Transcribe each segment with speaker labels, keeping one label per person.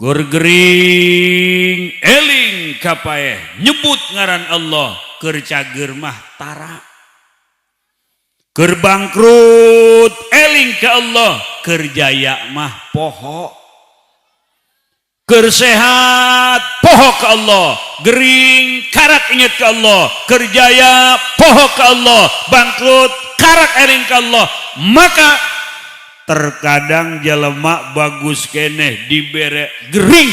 Speaker 1: Gur gering eling kapaeh nyebut ngaran Allah keur cager mah tara. Keur bangkrut eling ka Allah keur jaya mah poho. Keur sehat poho ka Allah, gering karak inget ka Allah, keur jaya poho ka Allah, bangkrut karak eling ka Allah. Maka terkadang jelema bagus keneh dibere gering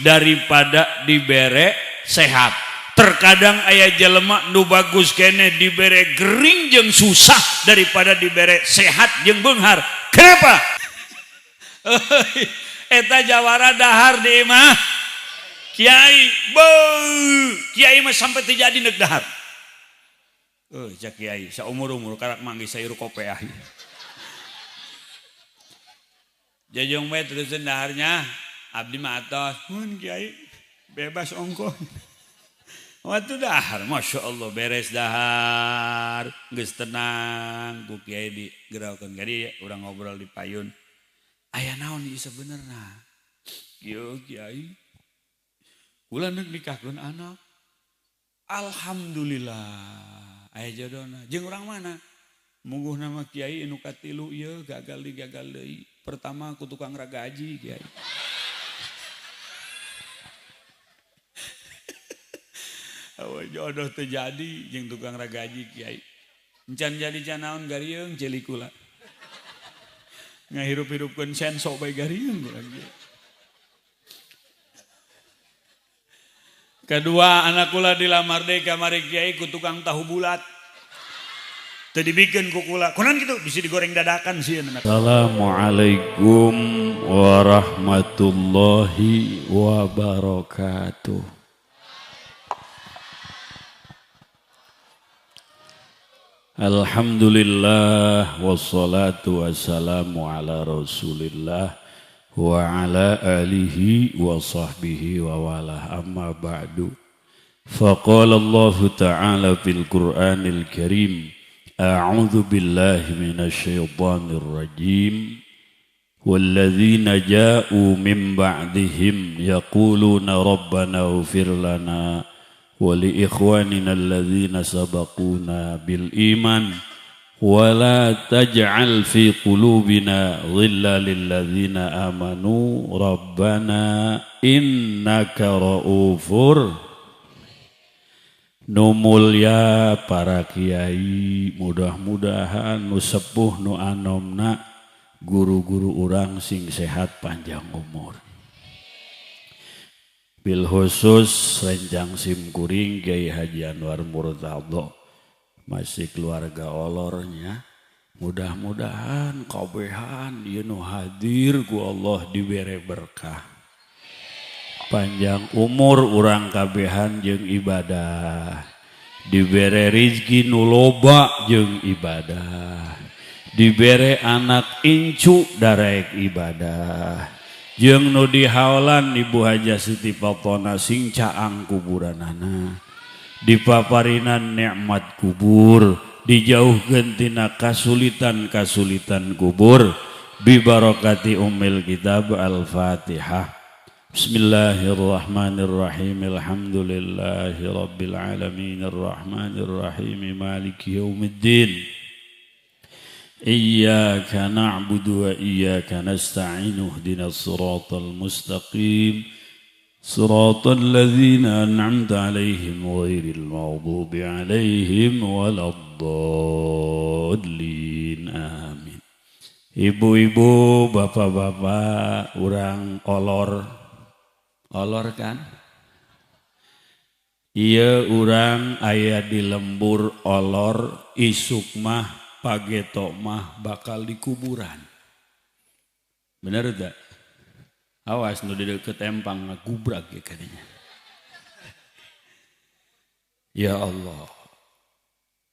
Speaker 1: daripada dibere sehat. Terkadang aya jelema nu bagus keneh dibere gering jeung susah daripada dibere sehat jeung beunghar. Kenapa? Eta jawara dahar di imah kiai kiai mah sampai terjadi neuk dahar. Cak kiai saumur-umur karak manggih sayur kopeah. Jajong we terusin daharnya abdi mah atos mun kiai bebas ongkos. Waktu dahar Masya Allah beres dahar geus tenang ku kiai digeraokeun gadi urang ngobrol di payun. Aya naon ieu sebenarnya? Kieu kiai. Kula neuk nikahkeun anak. Alhamdulillah. Aya jodona. Jeung urang mana? Mungguh nama kiai anu katilu ieu gagal deui. Pertama ku tukang ragaji kiai. Awe jodoh terjadi jeung tukang ragaji kiai. Encan jadi can naon garieung celik kula. Ngahirup-hirupkeun sensok bae garieung lagi. Kedua anak kula dilamar deui ka mari kiai ku tukang tahu bulat. Teu dibikeun ku kula. Kunaon kitu bisa digoreng dadakan sieun anak. Assalamualaikum warahmatullahi wabarakatuh. Alhamdulillah wassalatu wassalamu ala rasulillah wa ala alihi wa sahbihi wa wala amma ba'du. Faqala Allah ta'ala fil Qur'anil Karim a'udzu billahi minasy syaithanir rajim walladzina ja'u min ba'dihim yaquluna rabbana ighfir lana ولإخواننا الذين سبقونا بالإيمان ولا تجعل في قلوبنا غلا للذين آمنوا ربنا إنك رؤوف. Nu mulya para kiai, mudah-mudahan nu sepuh nu anomna guru-guru urang sing sehat panjang umur. Bil khusus Renjang Simkuring Kiai Haji Anwar Murtadho masih keluarga olornya. Mudah-mudahan kabehan ieu nu hadir ku Allah dibere berkah. Panjang umur urang kabehan jeung ibadah. Dibere rezeki nu loba jeung ibadah. Dibere anak incu darek ibadah. Jeung nu dihaolan Ibu Haja Siti Fatona sing caang kuburanana dipaparinan nikmat kubur dijauhkeun tina kasulitan-kasulitan kubur bi barakati ummil kitab Al-Fatihah. Bismillahirrahmanirrahim. Alhamdulillahi rabbil alamin arrahmanir rahim maliki yaumiddin. إياك نعبد وإياك نستعين اهدنا الصراط المستقيم صراط الذين أنعمت عليهم غير المغضوب عليهم ولا الضالين آمين. Ibu-ibu, bapak-bapak, urang olor kan? Iya urang aya di lembur olor isuk mah pagetok mah bakal di kuburan. Bener tak? Awas nu di deket empang ngagubrak ya katanya. Ya Allah.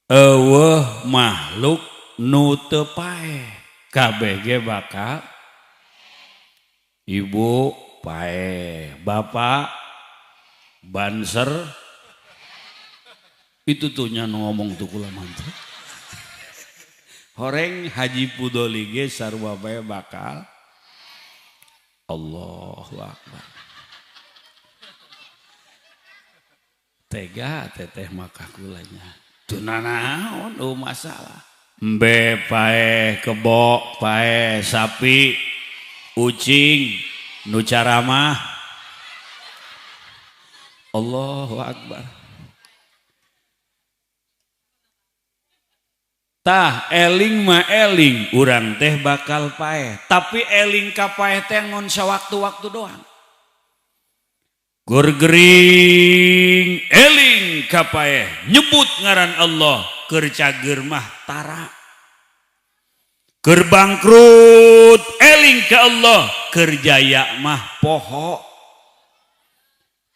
Speaker 1: Eueuh makhluk nu teu paeh kabeh ge bakal ibu paeh, bapak banser itu tuh nya ngomong tuh kula mantep. Horeng Haji Pudoli ge sarua bae bakal Allahu Akbar. Tega teteh maka kulanya. Tuna naon masalah. Mbe pae kebo pae sapi ucing nu caramah. Allahu Akbar. Tah eling mah eling urang teh bakal paeh tapi eling ka paeh teh ngon sawaktu-waktu doang. Gur gering eling ka paeh nyebut ngaran Allah keur cager mah tara. Keur bangkrut eling ka Allah keur jaya mah poho.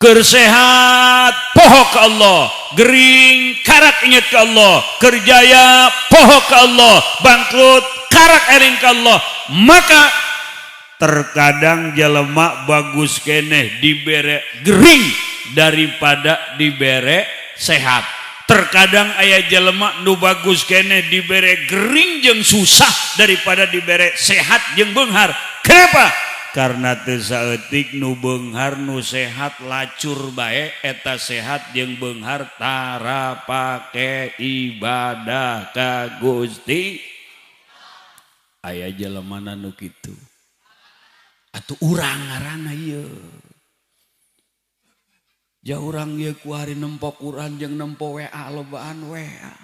Speaker 1: Keur sehat poho ka Allah, gering karak inget ka Allah, kerjaya poho ka Allah, bangkrut karak eling ka Allah. Maka terkadang jelema bagus keneh dibere gering daripada dibere sehat. Terkadang aya jelema nu bagus keneh dibere gering jeung susah daripada dibere sehat jeung beunghar. Kenapa? Karena teu saeutik nu beunghar nu sehat lacur bae eta sehat jeung beunghar tara pake ibadah ka Gusti. Aya jelemana nu kitu. Atuh urang ngaranna ieu. Ja urang ieu ku hari nempo Quran jeung nempo WA lobaan WA.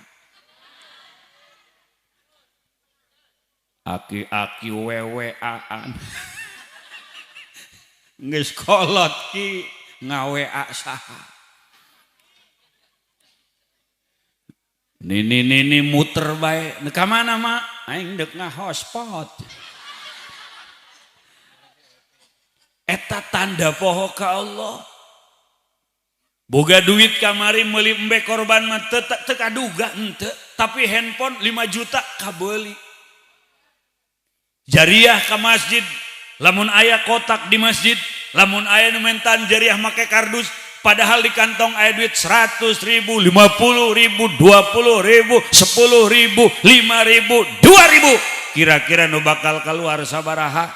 Speaker 1: Aki-aki weweaan. Geus kolot ki ngawea saha. Nini muter bae. Ka mana mak? Aing deuk ngahotspot. Eta tanda poho ka Allah. Boga duit kamari meuli embe korban mah teu kaduga henteu, tapi handphone 5 juta kabeuli. Jariah ka masjid. Lamun aya kotak di masjid, lamun aya nu mentan jariah make kardus, padahal di kantong aya duit 100.000, 50.000, 20.000, 10.000, 5.000, 2.000. Kira-kira nu bakal keluar sabaraha?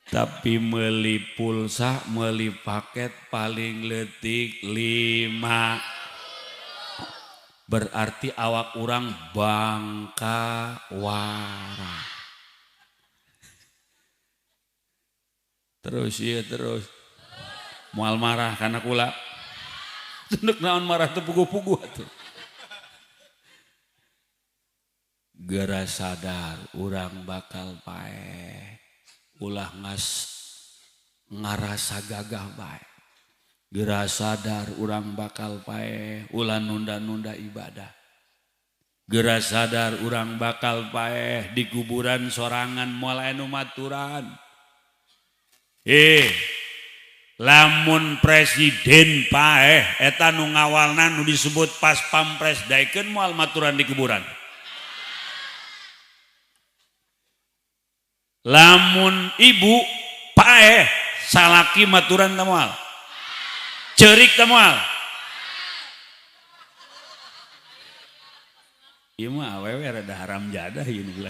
Speaker 1: Tapi meuli pulsa, meuli paket paling leutik 5. Berarti awak urang bangka wara. Terus iya terus. Moal marah karena kula. Tunduk naon marah teu puguh-puguh atuh. Geura sadar urang bakal paeh. Ulah ngarasa gagah bae. Geura sadar urang bakal paeh, ulah nunda-nunda ibadah. Geura sadar urang bakal paeh di kuburan sorangan moal aya nu maturan. Lamun presiden paeh eta nu ngawalna nu disebut pas pampres daekeun moal maturan di kuburan. Lamun ibu paeh salaki maturan teu moal. Cerik temual. Ieu mah awewe rada haram jadah ieu nu belah.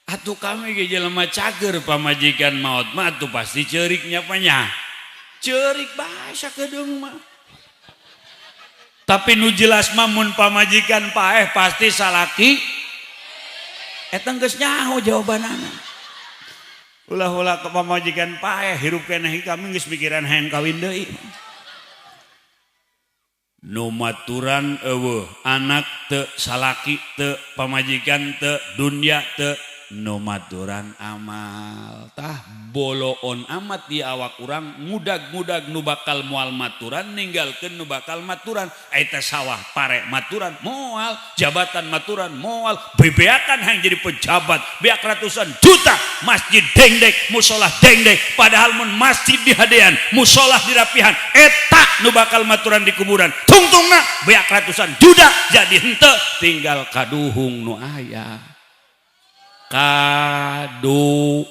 Speaker 1: Atuh kami ge jelema cager pamajikan maot mah atuh pasti ceuriknya panya. Ceurik bae sakedeung mah. Tapi nu jelas mah mun pamajikan paeh pasti salaki. Eta geus nyaho jawabanana. Ulah-ulah ke pamajikan paeh hirup keneh kami geus mikiran hayang kawin deui. Nu maturan eueuh, anak teu, salaki teu, pamajikan teu, dunya teu, nu maturan amal. Tah boloon amat di awak urang mudag-mudag nu bakal moal maturan ninggalkeun nu bakal maturan. Eta sawah pare maturan moal, jabatan maturan moal, bebeakan hayang jadi pejabat, beak ratusan juta, masjid dengdek, musolah dengdek, padahal mun masjid dihadean, musolah dirapihan, eta nu bakal maturan di kuburan. Tungtungna beak ratusan juta jadi henteu tinggal kaduhung nu aya. Kadu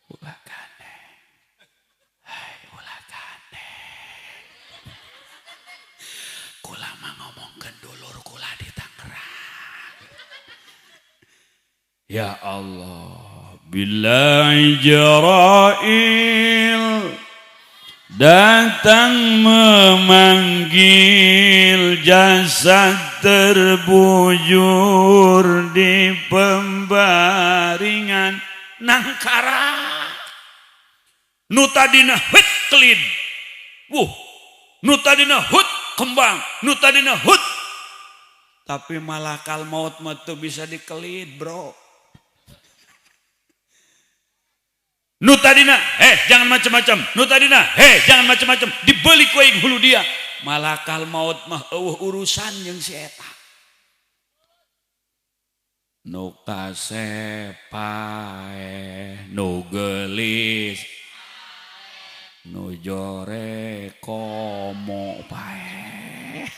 Speaker 1: ulah kane Ya Allah, bila Jibril datang memanggil, jasad terbujur di pembaringan nangkara. Nu tadina hut kelid, nu tadina hut kembang, nu tadina hut. Tapi malakal maut mah teu bisa dikelid, bro. Nu tadina, jangan macam-macam. Nu tadina, jangan macam-macam. Dibeli ku aing hulu dia. Malakal maut mah eueuh urusan jeung si eta. Nu kasepae, nu geulis, nu jore komo pae.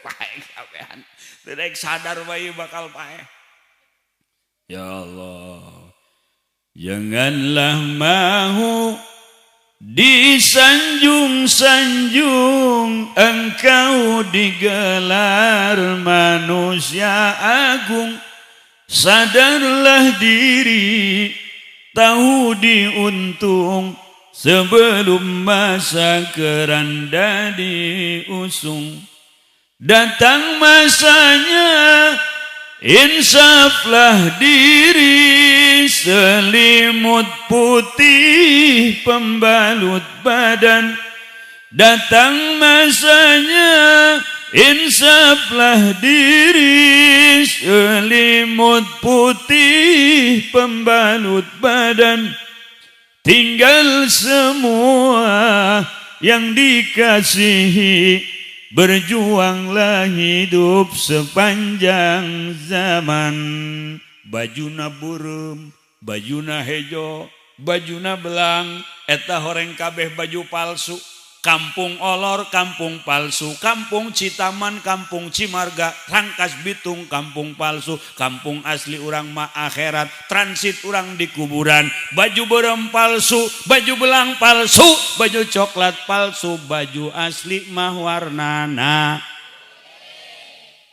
Speaker 1: Pae kabehan. Teu daek sadar bae bakal pae. Ya Allah. Janganlah mahu disanjung-sanjung, engkau digelar manusia agung. Sadarlah diri, tahu diuntung, sebelum masa keranda diusung. Datang masanya, insaflah diri, selimut putih pembalut badan. Datang masanya, insaflah diri, selimut putih pembalut badan. Tinggal semua yang dikasihi, berjuanglah hidup sepanjang zaman. Bajuna burem, bajuna hejo, bajuna belang, eta horeng kabeh baju palsu. Kampung Olor, kampung palsu. Kampung Citaman, kampung Cimarga, Rangkas Bitung, kampung palsu. Kampung asli urang mah akhirat, transit urang di kuburan. Baju berem palsu, baju belang palsu, baju coklat palsu, baju asli mah warnana.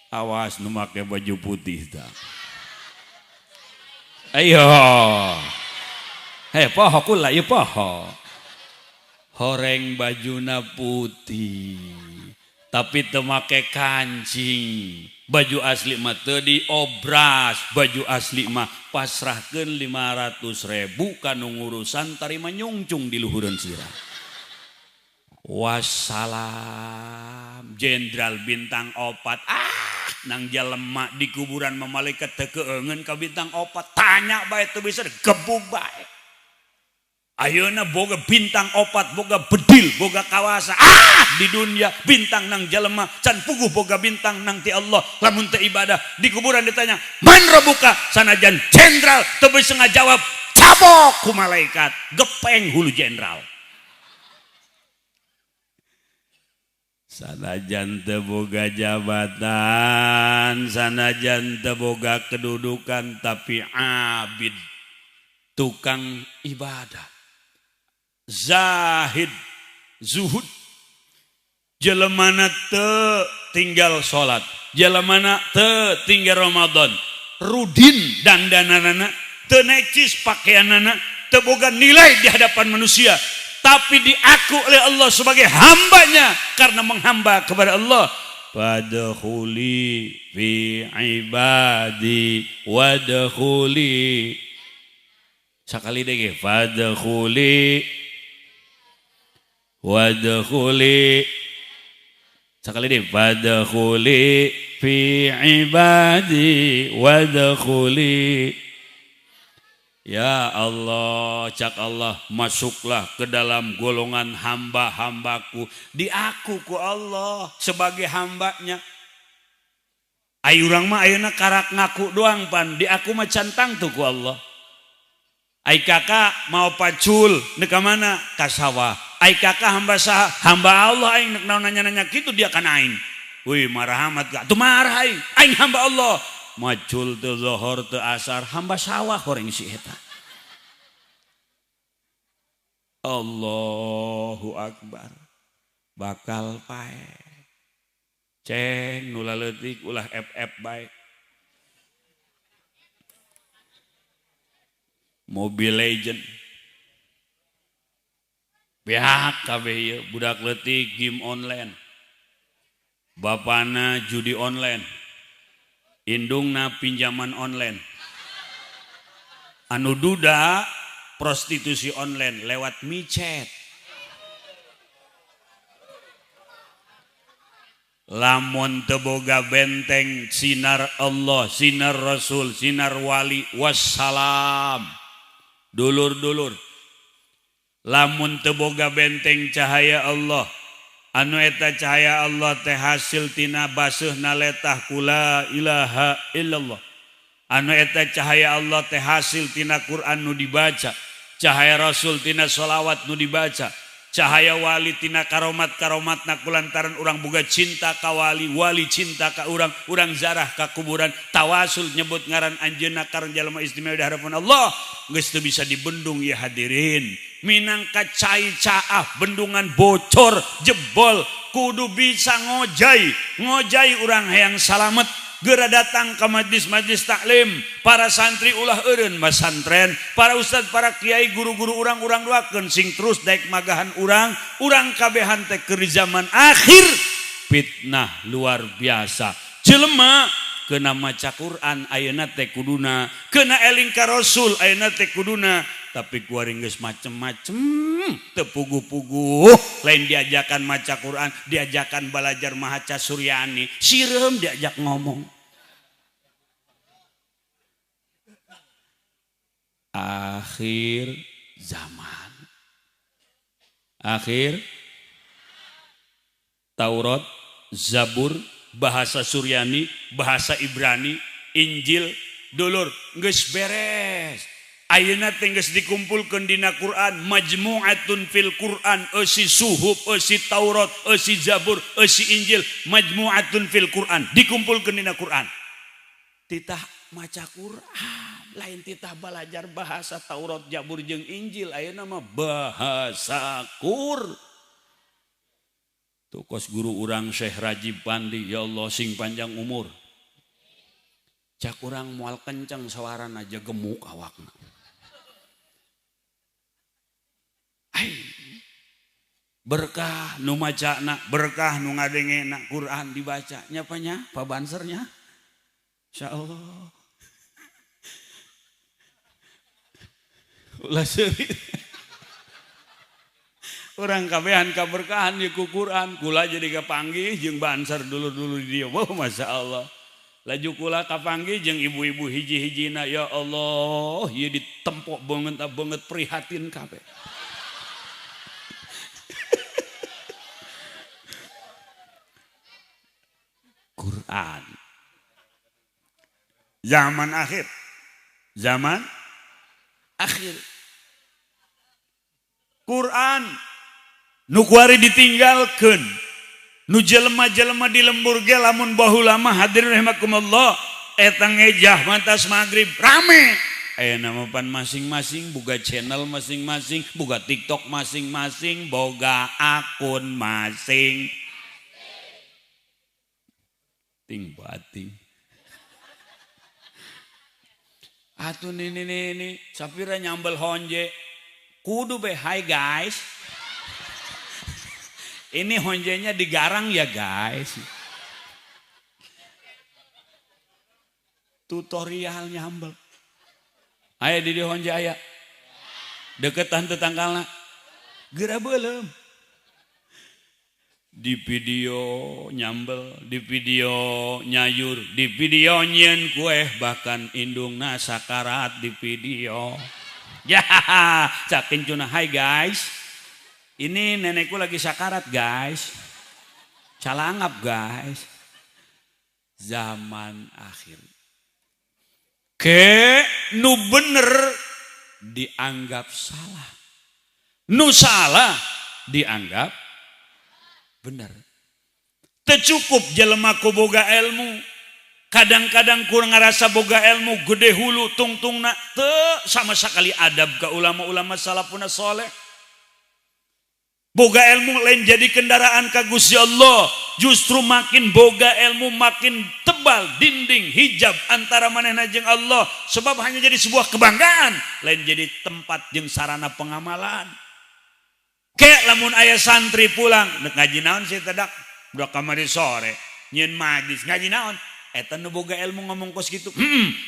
Speaker 1: Awas nu make baju putih dah. Ayo. Poho kula ieu poho. Horeng bajuna putih tapi teu make kancing. Baju asli mah teu diobras, baju asli mah pasrahkeun 500.000 kanu ngurusan tarima nyungcung di luhureun sirah. Wassalam. Jenderal bintang 4 nang jelema di kuburan mah malaikat teu keueungeun ka bintang 4, tanya bae teu bisa gebug bae. Ayeuna boga bintang 4, boga bedil, boga kawasa. Di dunia bintang nang jelema can puguh boga bintang nang ti Allah. Lamun teu ibadah di kuburan ditanya, "Man rabbuka?" Sanajan jenderal teu bisa ngajawab, cabok ku malaikat, gepeng hulu jenderal. Sanajan teu boga jabatan, sanajan teu boga kedudukan, tapi abid, tukang ibadah. Zahid, zuhud. Jelemana teu tinggal salat, jelemana teu tinggal Ramadan. Rudin dandananana, teu necis pakaianana, teu boga nilai di hadapan manusia, tapi diaku oleh Allah sebagai hambanya karena menghamba kepada Allah. Fadkhuli fi ibadi wadkhuli. Sakali deh, fadkhuli wadkhuli. Sekali deh, fadkhuli fi ibadi wadkhuli. Ya Allah, cak Allah, masuklah ke dalam golongan hamba-hambaku. Diaku ku Allah sebagai hambanya. Ayu urang mah ayeuna karak ngaku doang pan, diaku mah cantang tuh ku Allah. Ai kakak mau pacul neuk ka mana? Ka sawah. Ai kakak hamba saha? Hamba Allah aing neuk naon nanya-nanya kitu dia kan aing. Wih marah amat gak? Tuh marah aing. Aing hamba Allah. Macul teu zuhur teu asar, hamba sawah horeng si eta. Allahu Akbar. Bakal pae. Ceng nu laleutik ulah FF bae. Mobile Legend. Pihak kabeh ieu budak leutik game online. Bapana judi online. Indungna pinjaman online. Anu duda prostitusi online lewat micet. Lamun teu boga benteng sinar Allah, sinar Rasul, sinar wali, wassalam. Dulur-dulur. Lamun teu boga benteng cahaya Allah, anu eta cahaya Allah teh hasil tina baseuhna letah kula ilaha illallah. Anu eta cahaya Allah teh hasil tina Quran nu dibaca, cahaya Rasul tina sholawat nu dibaca, cahaya wali tina karomat-karomatna kulantaran urang boga cinta ka wali, wali cinta ka urang, urang zarah ka kuburan, tawasul nyebut ngaran anjeunna karang jalma istimewa di hadapan Allah, geus teu bisa dibendung ya hadirin. Minangka cai caah bendungan bocor jebol kudu bisa ngojai urang hayang salamet. Gera datang ke majlis-majlis taklim, para santri ulah eureun masantren, para ustad, para kiai, guru-guru urang doakeun sing terus daek magahan urang kabehan teh keur zaman akhir fitnah luar biasa. Jelema keuna maca Quran ayeuna teh kuduna, keuna eling ka Rasul ayeuna teh kuduna, tapi kuaring geus macem-macem teu puguh-puguh, lain diajakan maca Quran, diajakan belajar maca Suryani, sireum diajak ngomong. Akhir zaman. Akhir Taurat, Zabur, bahasa Suryani, bahasa Ibrani, Injil, dulur geus beres. Ayeuna teh geus dikumpulkeun dina Quran, majmu'atun fil Quran, eusi suhuf, eusi Taurat, eusi Zabur, eusi Injil, majmu'atun fil Quran, dikumpulkeun dina Quran. Titah maca Quran, lain titah belajar bahasa Taurat, Zabur jeung Injil, ayeuna mah bahasa Qur. Tukos guru urang Syekh Rajib Pandi, ya Allah sing panjang umur. Cak urang moal kenceng sawaran aja gemuk awakna. Berkah nu macana, berkah nu ngadengena Quran dibaca. Nyapanya? Pak Bansernya? Insyaallah. Ulah seurit. Urang kabehan kaberkahan di Quran, kula jadi kapanggih jeung Banser dulu-dulu di dieu. Wah, masyaallah. Laju kula kapanggih jeung ibu-ibu hiji-hijina, ya Allah, ieu ditempok banget prihatin kabeh. Quran. Zaman akhir. Zaman akhir. Quran nu kuari ditinggalkeun. Nu jelema-jelema di lembur ge lamun baheula mah hadirin rahimakumullah eta ngejah mantas magrib rame. Aya nama pan masing-masing, boga channel masing-masing, boga TikTok masing-masing, boga akun masing. Ting bating. Atuh ini sapira nyambel honje. Kudu be hi guys. Ini honjenya digarang ya guys. Tutorial nyambel. Aya di honje aya. Deketan tetanggana. Geura beulem. Di video nyambel, di video nyayur, di video nyieun kue, bahkan indungna sakarat di video. Ya, cakin cuna, hai guys, ini nenekku lagi sakarat guys, calangap guys. Zaman akhir. Ke nu bener dianggap salah, nu salah dianggap bener. Teu cukup jelema ku boga ilmu. Kadang-kadang kurang ngerasa boga ilmu gede hulu tungtungna teu sama sekali adab ka ulama-ulama salafuna soleh. Boga ilmu lain jadi kendaraan ka Gusti Allah, justru makin boga ilmu makin tebal tembal dinding hijab antara manehna jeung Allah, sebab hanya jadi sebuah kebanggaan lain jadi tempat jeung sarana pengamalan. Kayak lamun aya santri pulang neuk ngaji naon sih tedak budak kamari sore nyieun majlis ngaji naon eta nu boga ilmu ngomong kos kitu.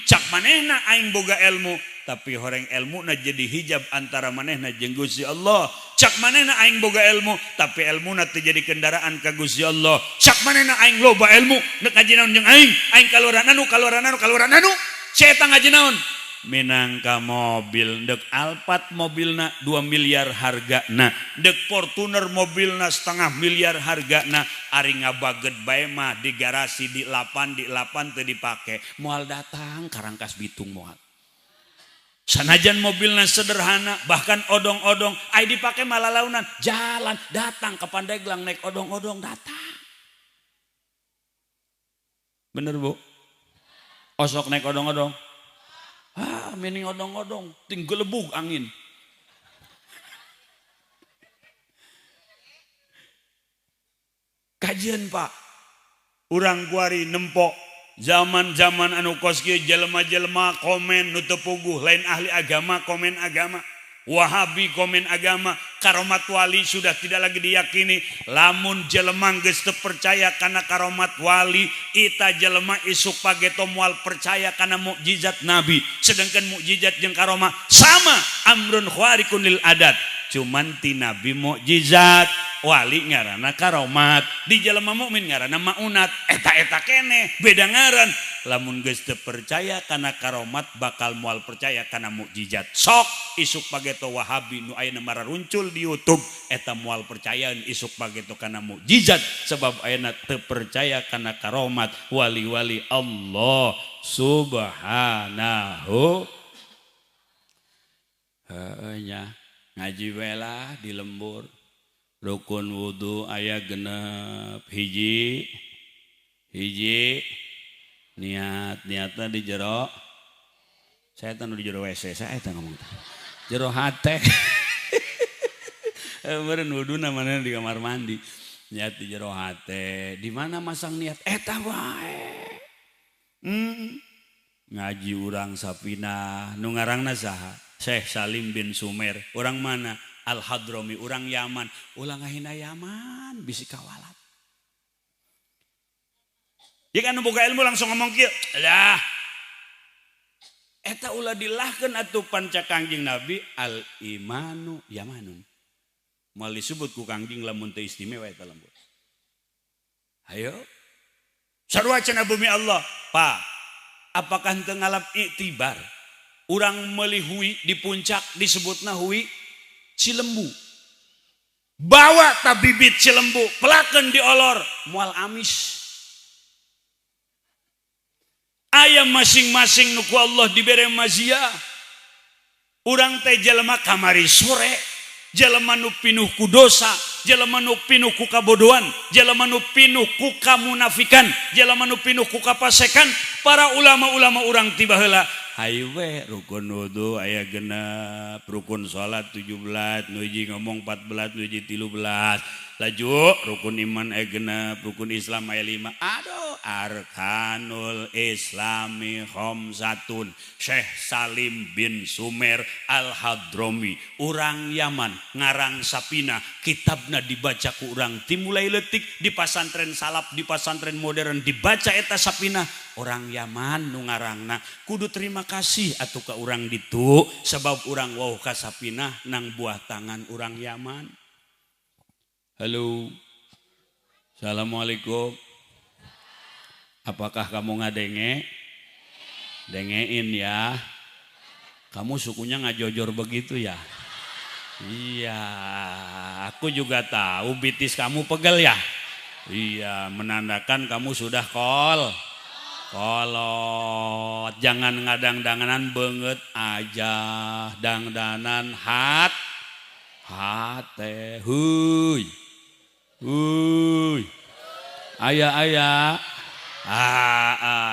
Speaker 1: Cak manehna aing boga ilmu tapi horeng ilmu na jadi hijab antara manehna jeung Gusti Allah. Cak manehna aing boga ilmu tapi ilmu na teu jadi kendaraan ka Gusti Allah. Cak manehna aing loba ilmu neuk ngaji naon jeung aing kaluaran anu saya ngaji naon minangka mobil dek Alphard mobilna 2 miliar hargana, dek Fortuner mobilna 1,5 miliar hargana, ari ngabaget bae mah di garasi di lapan teu dipake moal datang karangkas Bitung moal. Sanajan mobilna sederhana bahkan odong-odong ai dipake malalaunan jalan datang ke Pandeglang naik odong-odong datang. Bener Bu? Osok naik odong-odong. Mening odong-odong tinggal lebug angin. Kajian Pak urang kuari nempok zaman-zaman anu kos kieu jelema-jelema komen nu teu puguh lain ahli agama komen agama, Wahabi komen agama, karomat wali sudah tidak lagi diyakini. Lamun jelema geus teu percaya kana karomat wali, ita jelema isuk pageto moal percaya kana mukjizat Nabi. Sedangkan mukjizat jeung karomah sama, amrun khariqun lil adat. Cuman ti Nabi mukjizat, wali ngaranna karomat, di jelema mukmin ngaranna maunat. Eta keneh beda ngaran. Lamun geus teu percaya kana karomat bakal moal percaya kana mukjizat. Sok isuk pageto Wahabi nu ayeuna mararuncul di YouTube eta moal percayaan isuk pageto kana mukjizat sebab ayeuna teu percaya kana karomat wali-wali Allah subhanahu. Nya ngaji wela di lembur rukun wudu aya genep hiji niatnya di jero saya tahu di jero WC saya tahu ngomong jero hate meureun wudu namanya di kamar mandi niat di jero hate di mana masang niat eta wae ngaji urang sapina nu ngaranna saha Syekh Salim bin Sumer urang mana Al-Hadrami urang Yaman ulah ngahina Yaman bisi kawalat. Jika anu boga ilmu langsung ngomong kieu, lah eta ulah dilahkeun atuh panca Kangjeng Nabi al imanu yamanun. Moal disebut ku Kangjeng lamun teu istimewa eta lembut. Hayo. Sarua cenah bumi Allah, Pak. Apakah henteu ngalap iktibar? Urang meuli hui di puncak disebutna hui Cilembu. Bawa ta bibit Cilembu, pelakeun diolor moal amis. Ayam masing-masing nuku Allah dibere mazia. Urang teh jelema kamari sore, jelema nu pinuh ku dosa, jelema nu pinuh ku kabodohan, jelema nu pinuh ku kamunafikan, jelema nu pinuh ku kapasekan. Para ulama-ulama urang tiba heula, hayu we rukun wudu aya genep, rukun salat 17, nu hiji ngomong 14, nu hiji 13. Laju rukun iman aya genep, rukun Islam aya 5. Aduh, arkanul islami khamsatun. Syekh Salim bin Sumer Al-Hadrami, urang Yaman, ngarang sapina, kitabna dibaca ku urang timulai letik di pasantren salaf, di pasantren modern dibaca eta sapina. Orang Yaman nu ngarangna kudu terima kasih atuh ka urang ditu sebab urang wauh ka sapina nang buah tangan urang Yaman. Halo. Assalamualaikum. Apakah kamu ngadenge? Dengein ya. Kamu sukunya ngajojor begitu ya? Iya, aku juga tahu bitis kamu pegel ya? Iya, menandakan kamu sudah kolot. Jangan ngadang-danganan banget aja. Dangdanan hate. Huy. Ayah.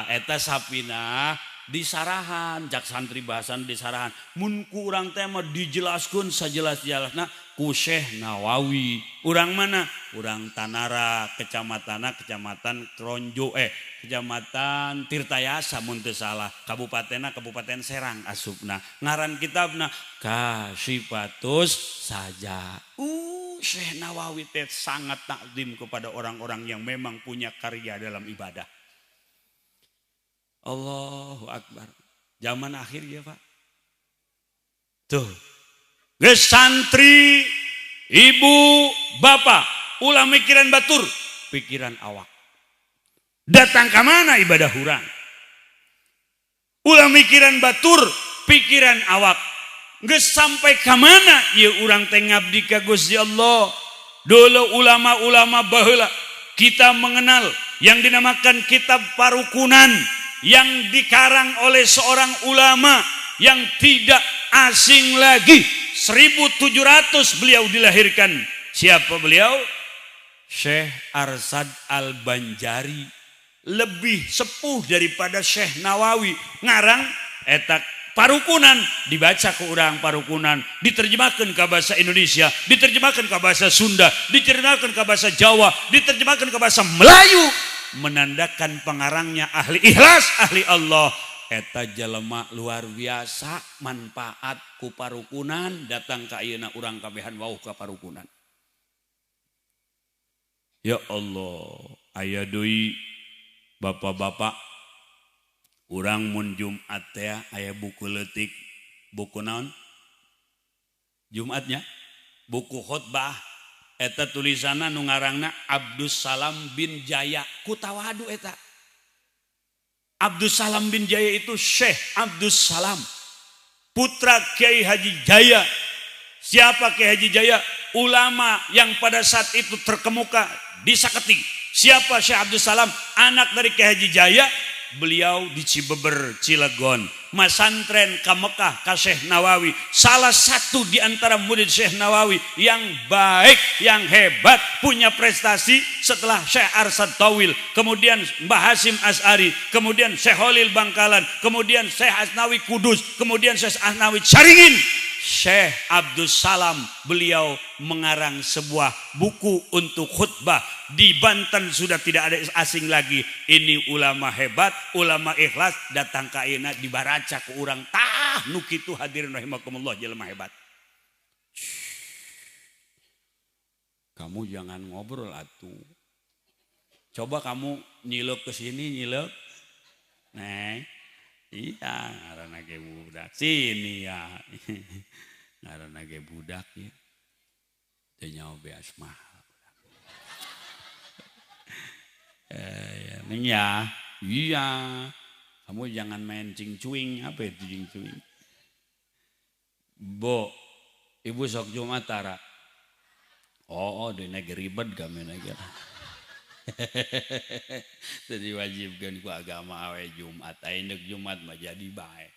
Speaker 1: Eta sapina disarahan, jak santri bahasan disarahan. Mun ku urang teh mah dijelaskeun sajelas-jelasna ku Syekh Nawawi. Urang mana? Urang Tanara, kecamatan Kronjo, kecamatan Tirtayasa mun teu salah. Kabupatenna Kabupaten Serang asupna. Ngaran kitabna Kasyifatus Saja. Syekh Nawawi teh sangat takdim kepada orang-orang yang memang punya karya dalam ibadah. Allahu Akbar. Zaman akhir ya Pak. Tuh. Geus santri, ibu, bapak, ulah mikiran batur, pikiran awak. Datang ke mana ibadah hurang? Ulah mikiran batur, pikiran awak. Geus sampai ke mana ieu urang teh ngabdi ka Gusti Allah. Dulu ulama-ulama baheula kita mengenal yang dinamakan kitab Parukunan yang dikarang oleh seorang ulama yang tidak asing lagi. 1700 beliau dilahirkan. Siapa beliau? Syekh Arsad Al-Banjari. Lebih sepuh daripada Syekh Nawawi. Ngarang eta Parukunan, dibaca ke urang Parukunan, diterjemahkan ke bahasa Indonesia, diterjemahkan ke bahasa Sunda, diterjemahkan ke bahasa Jawa, diterjemahkan ke bahasa Melayu, menandakan pengarangnya ahli ikhlas, ahli Allah. Eta jelema luar biasa, manfaat ku Parukunan, datang ka ayeuna urang kabehan wauh ka Parukunan. Ya Allah, aya deui bapak-bapak, urang mun Jumat teh aya buku leutik, buku naon? Jumatnya buku khotbah. Eta tulisanna nu ngaranna Abdus Salam bin Jaya. Kutawadu eta. Abdus Salam bin Jaya itu Syekh Abdus Salam, putra Kiai Haji Jaya. Siapa Kiai Haji Jaya? Ulama yang pada saat itu terkemuka di Saketi. Siapa Syekh Abdus Salam? Anak dari Kiai Haji Jaya. Beliau di Cibeber, Cilegon, masantren ke Mekah, ke Syekh Nawawi. Salah satu di antara murid Syekh Nawawi yang baik, yang hebat, punya prestasi setelah Syekh Arsad Tawil, kemudian Mbah Hasim As'ari, kemudian Syekh Holil Bangkalan, kemudian Syekh Asnawi Kudus, kemudian Syekh Asnawi Caringin. Syekh Abdus Salam, beliau mengarang sebuah buku untuk khutbah. Di Banten sudah tidak ada asing lagi. Ini ulama hebat, ulama ikhlas, datang ke ayeuna dibaraca ke urang. Tah nu kitu hadirin rahimakumullah, jelema hebat. Kamu jangan ngobrol atuh. Coba kamu nyilek ke sini, nyilek. Neng. Iya, ngaranna ge budak. Sini ya. Ngaranna ge budak ya. Teu nyaho beas mah. Neng ya. Iya. Kamu jangan main cing-cuing. Apa itu cing-cuing? Bo, ibu sok Jumat tara. Oh, dina ge ribet kami nage. Jadi wajibkan ku agama awe Jumat. Aindek Jumat mah jadi bae.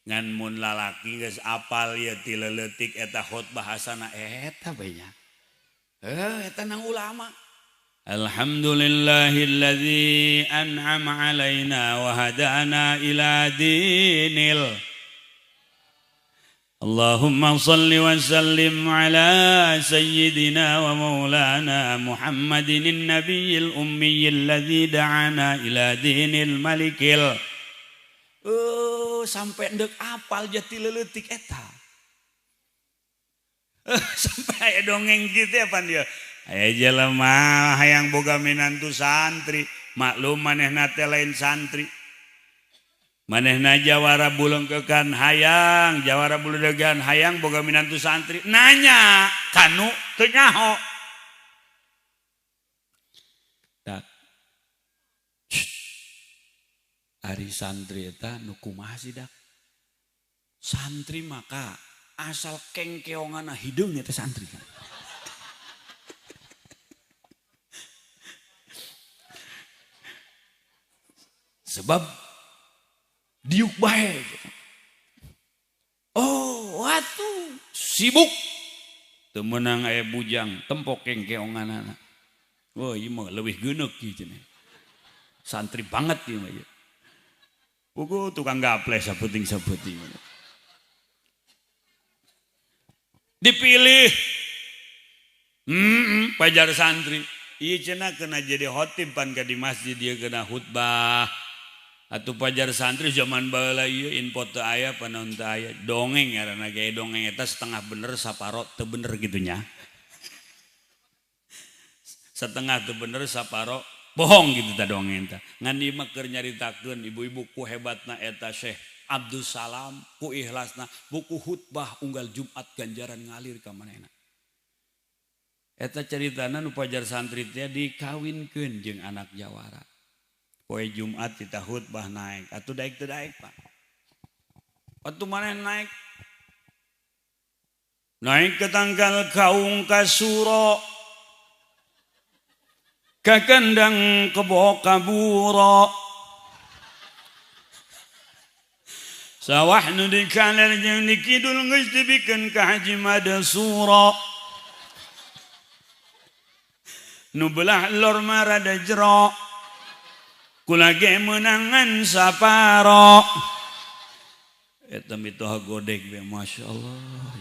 Speaker 1: Ngan mun lalaki geus apal ieu ti leutik eta khotbah bahasana eta bae nya. Eta nang ulama. Alhamdulillahilladzi an'ama alaina wa hadana ila dinil. Allahumma salli wa sallim ala sayyidina wa maulana Muhammadin nabiyil ummiyil ladzi da'ana ila dinil malikil. Sampai ndek apal jati leutik eta. Sampai aya dongeng gitu ya pan dia. Aya jelema hayang boga minantu santri, maklum manehna teh lain santri. Manehna jawara bulengkeun hayang, jawara buludegan hayang boga minantu santri. Nanya kanu teu nyaho. Tak. Ari santri eta nu kumaha sih dak? Santri maka asal kengkeongana hideung eta santri kan. Sebab diuk bae. Oh, watu sibuk. Teu meunang aya bujang, tempok kengkeonganana. Oh, ieu mah leuwih geuneuk ieu cenah. Santri banget ieu mah. Buku tukang gaple saputing. Dipilih pajar santri. Iya cenah kena jadi khotib pan ka di masjid dia kena khutbah. Atuh pajar santri zaman baheula ieu info teu aya panaon teu aya. Dongeng ngaranna ge dongeng eta setengah bener saparo teu bener kitu nya. Setengah teu bener saparo bohong gitu ta dongeng eta. Ngan ieu mah keur nyaritakeun ibu-ibu ku hebatna eta Syekh Abdul Salam ku ikhlasna buku khutbah unggal Jumat ganjaran ngalir ka manehna. Eta caritana nu pajar santri teh dikawinkeun jeung anak jawara. Poe Jumat kita khutbah naik, atuh daek teu daek Pak. Atuh maneh naik. Naik ke tangkal kaung ka suro. Ka kandang kebo kaburo. Sawah nu di kaler jeung di kidul geus dibikeun ka Haji Mada Suro. Nu belah lor marada jero. Kula ge meunangan saparo. Eta mitoha godek be masyaallah.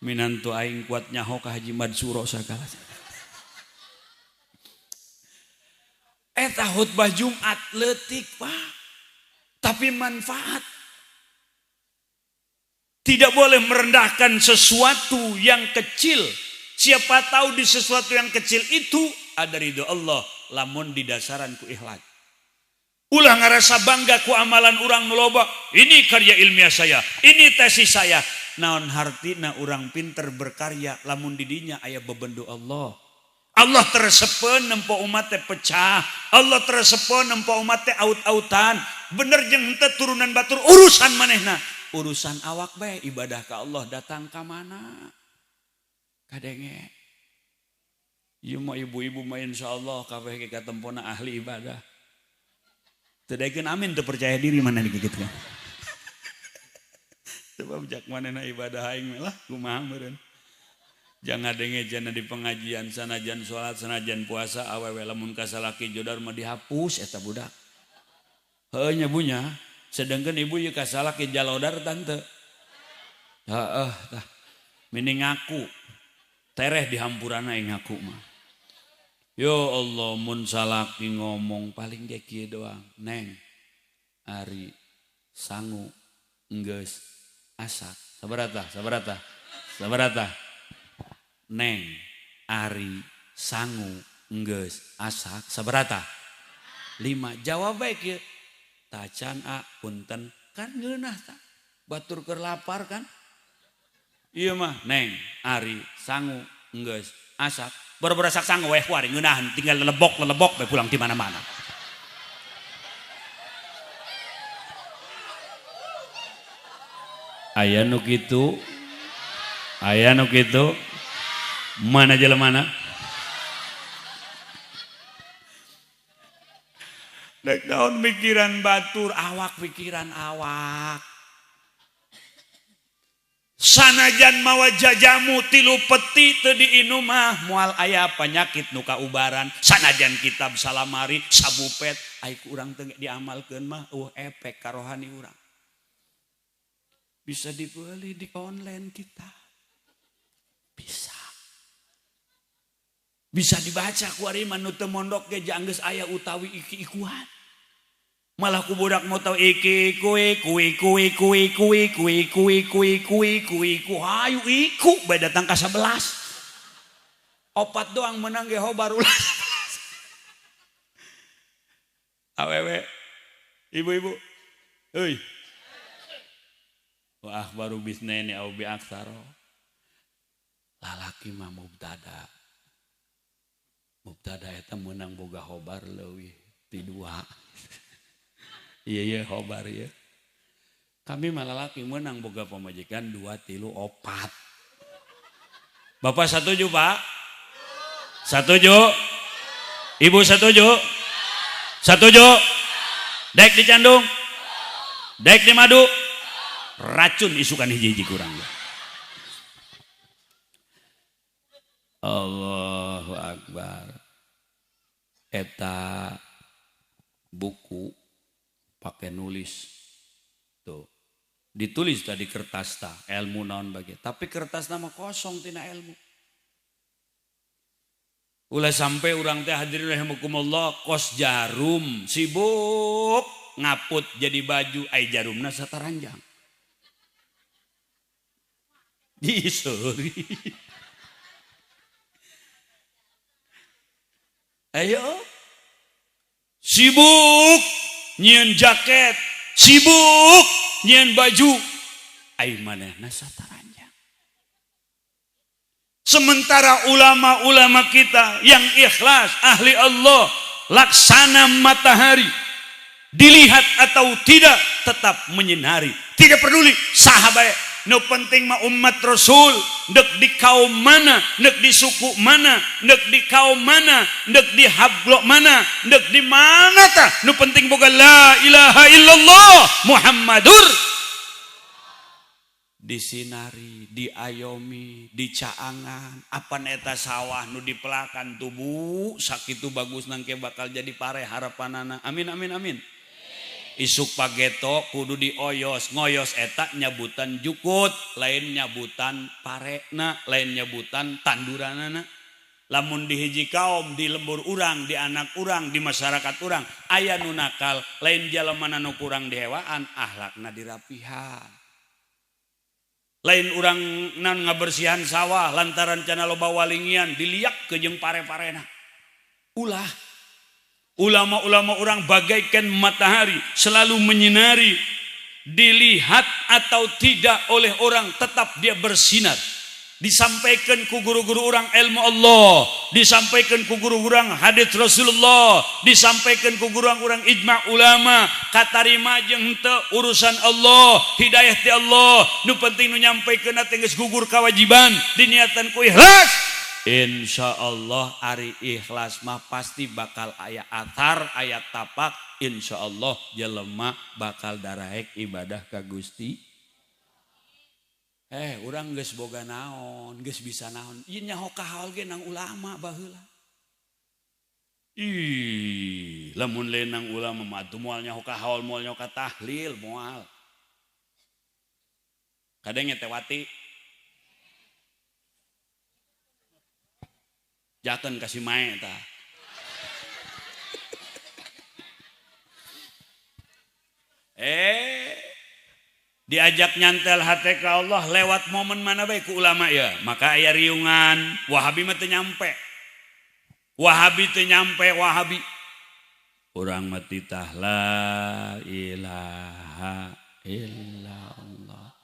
Speaker 1: Minantu aing kuat nyaho ka Haji Mad Suro sagala. Eta khutbah Jumat leutik Pak. Tapi manfaat. Tidak boleh merendahkan sesuatu yang kecil. Siapa tahu di sesuatu yang kecil itu ada ridho Allah. Lamun didasaran ku ikhlas. Ulah ngarasa bangga ku amalan urang nu loba. Ini karya ilmiah saya. Ini tesis saya. Naon hartina urang pinter berkarya. Lamun didinya aya bebendu Allah. Allah teresepen nempo umat teh pecah. Allah teresepen nempo umat teh aut-autan. Bener jeung henteu turunan batur urusan manehna. Urusan awak bae ibadah ka Allah datang ka mana? Kadenge. Ieu mah ibu-ibu mah insyaallah kabeh ge katempona ahli ibadah. Teu daekeun amin teu percaya diri mana digigitkeun. Sebab jak manehna ibadah aing lah kumaha meureun. Jangan dengejana di pengajian sanajan salat sanajan puasa awewe lamun kasalaki jodar mah dihapus eta budak. Heuh nya bunya, sedengkeun ibu ieu kasalaki jalodar tante. Heeh tah. Mending ngaku. Tereh di hampurana aing ngaku mah. Ya Allah mun salaki ngomong paling dia kieu doang. Neng, Ari, sangu, enggeus, asak. Sabarata. Neng, Ari, sangu, enggeus, asak. Sabarata? 5. Jawab baik ya. Tacan punten kan ngeunah ta. Batur keur lapar kan? Iya mah, Neng, Ari, sangu, enggeus, asak. Berasak sangu weh kuari ngeunahan tinggal lelebok bae pulang di mana-mana. Aya nu kitu. Mana jelemana? Dek daun pikiran batur, awak pikiran awak. Sanajan mawa jajamu 3 peti teu diinum mah moal aya panyakit nu kaubaran. Sanajan kitab salamari sabupet ai ku urang teu diamalkeun mah efek ka rohani urang. Bisa dibeli di online kita. Bisa dibaca ku ari manu teu mondok ge janggeus aya utawi iki-ikuan. Malah ku budak mau tahu iki kui hayu iku bae datang ka 11. 4 doang menang ge hobar ulah. Awewe ibu-ibu euy. Wa akhbaru bisnaini au bi aksaro. Lalaki mah mubtada. Mubtada eta menang boga hobar leuwih ti 2. Iya hobar ya. Kami malah laki menang boga pemajikan 2, 3, 4. Bapak setuju Pak? Setuju? Ibu setuju? Setuju? Dek dicandung? Dek di madu? Racun isukan hiji-hiji kurang. Allahu Akbar. Eta buku pakai nulis. Tuh. Ditulis tadi kertas ta, ilmu naon bagi. Tapi kertas nama kosong tina ilmu. Ulah sampai orang teh hadirin rahimakumullah kos jarum sibuk ngaput jadi baju ai jarumna sataranjang. Sorry. Ayo. Sibuk nyieun jaket, sibuk nyieun baju. Ai manehna sataranjang. Sementara ulama-ulama kita yang ikhlas, ahli Allah, laksana matahari, dilihat atau tidak tetap menyinari. Tidak peduli sahabat, no penting mah umat Rasul, dek di kaum mana, dek di suku mana, dek di kaum mana, dek di hablok mana, dek di mana tah. No penting boga la ilaha illallah Muhammadur. Disinari, diayomi, dicaangan, apa neta sawah nu dipelakan tubuh sakitu bagus nangke bakal jadi pare harapanana. Amin amin amin. Isuk pageto kudu dioyos, ngoyos eta nyabutan jukut, lain nyabutan parena, lain nyabutan tanduranana. Lamun di hiji kaum, di lembur urang, di anak urang, di masyarakat urang, aya nu nakal, lain jalemana nu kurang dihewaan, ahlakna dirapihan. Lain orang nan ngabersihan sawah lantaran cana loba walingian diliak ke jeung pare-parena. Ulah ulama-ulama orang bagaikan matahari selalu menyinari, dilihat atau tidak oleh orang tetap dia bersinar. Disampaikan ku guru-guru orang ilmu Allah, disampaikan ku guru orang hadits Rasulullah, disampaikan ku guru orang ijma' ulama, katarima jeung henteu urusan Allah, hidayah ti Allah, nu penting nu nyampaikeun teh geus gugur kewajiban, diniatan ku ikhlas. Insyaallah ari ikhlas mah pasti bakal aya athar, aya tapak, insyaallah jelema bakal daraek ibadah ka Gusti. Urang geus boga naon, geus bisa naon. Ieu nyaho kahaul ge nang ulama baheula. Lamun lain nang ulama mah atuh moal nyaho kahaul, moal nyaho ka tahlil, moal. Kadang nyetewati. Jakeun ka si mae tah. Diajak nyantel hate ka Allah lewat momen mana bae ku ulama ya. Maka aya riungan, Wahabi mah teu nyampe. Wahabi teu nyampe, Wahabi. Urang mah titah la ilaha illallah.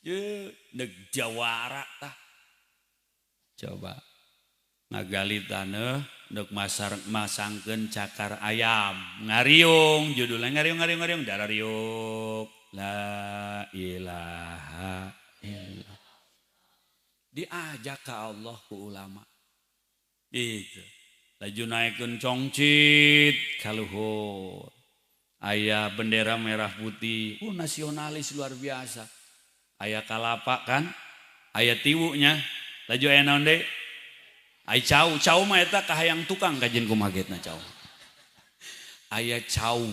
Speaker 1: Ye, deg jawara tah. Coba ngagali taneuh dek masangkeun cakar ayam, ngariung judulnya ngariung darariuk. La ilaha illallah. Diajak ke Allah ku ulama. Itu. Laju naikkeun congcit ka luhur. Aya bendera merah putih. Nasionalis luar biasa. Aya kalapa kan? Aya tiwunya. Laju aya naon deui? Aya cau mah eta kahayang tukang kajen kumagetna cau. Aya cau.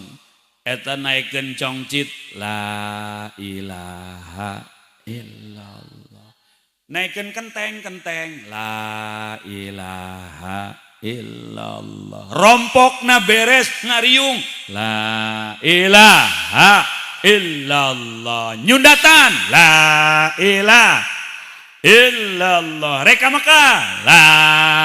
Speaker 1: Eta naikkeun congcit la ilaha illallah. Naikkeun kenteng la ilaha illallah. Rompokna beres ngariung la ilaha illallah. Nyundatan la ilaha illallah. Reka Mekah la